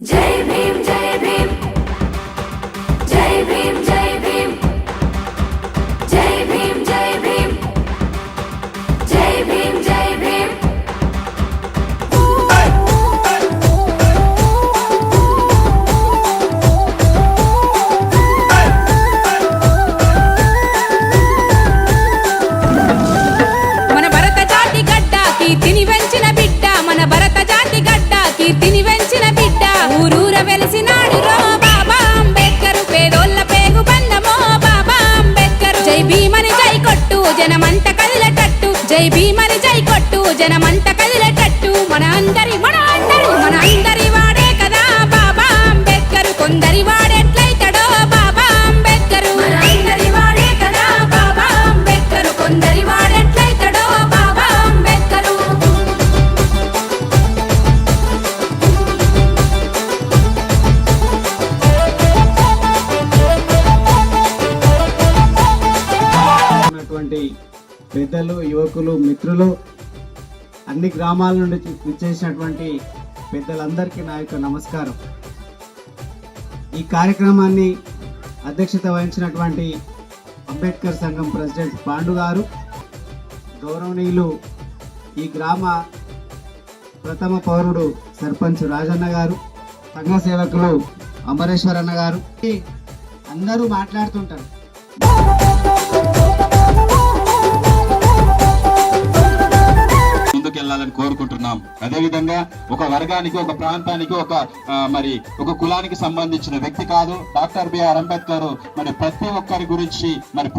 जय भीम जय भीम जय भीम जय भीम जय भीम जय भीम जय भीम जय भीम మన భరత జాతి గడ్డ కీర్తిని వెంచిన బిడ్డ మన భరత జాతి గడ్డ కీర్తిని వెంచిన బిడ్డ ఊరూర వెలిసినాడు రో బాబా అంబేద్కర్ పేదోళ్ళ పేగు బంధమో బాబా అంబేద్కర్ జై భీమని జై కొట్టు జనమంత కదిలేటట్టు జై భీమని జై కొట్టు జనమంత కదిలేటట్టు మన అందరి వాడే కదా బాబా అంబేద్కర్ కొందరి వాడెట్లయితడో బాబా అంబేద్కర్ మన అందరి వాడే కదా బాబా అంబేద్కర్ కొందరి వాడెట్లయితడో బాబా అంబేద్కర్ ఉన్నటువంటి పెద్దలు యువకులు మిత్రులు అన్ని గ్రామాల నుండి విచ్చేసినటువంటి పెద్దలందరికీ నా యొక్క నమస్కారం. ఈ కార్యక్రమాన్ని అధ్యక్షత వహించినటువంటి అంబేద్కర్ సంఘం ప్రెసిడెంట్ పాండు గారు, గౌరవనీయులు ఈ గ్రామ ప్రథమ పౌరుడు సర్పంచ్ రాజన్న గారు, సంఘ సేవకులు అమరేశ్వర్ అన్న గారు, అందరూ మాట్లాడుతుంటారు. ముందుకెళ్లాలని కోరుకుంటున్నాం. అదేవిధంగా ఒక వర్గానికి, ఒక ప్రాంతానికి, ఒక కులానికి సంబంధించిన వ్యక్తి కాదు. డాక్టర్ బిఆర్ అంబేద్కర్ మరి ప్రతి ఒక్కరి గురించి మరి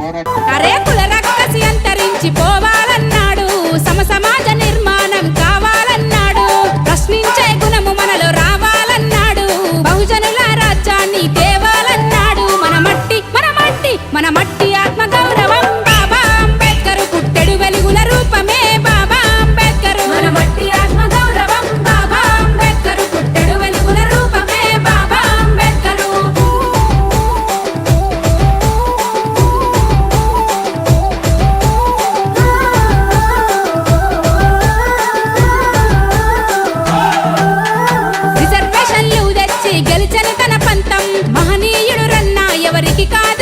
అరే కుల రక్కసి అంతరించి పోవాలన్నాడు, సమాజ నిర్మాణం కావాలన్నాడు, ప్రశ్నించే గుణము మనలో రావాలన్నాడు, బహుజనుల రాజ్యాన్ని తేవాలన్నాడు. మన మట్టి ఆత్మ గౌరవం బాబా అంబేద్కర్ పుట్టెడు వెలుగుల రూపమే బాబా అంబేద్కర్ మన మట్టి ఆత్మ గౌరవం బాబా అంబేద్కర్ పుట్టెడు వెలుగుల రూపమే బాబా అంబేద్కర్ రిజర్వేషన్లు తెచ్చి గెలిచిన తన పంతం మహనీయుడు రన్నా ఎవరికి కాదు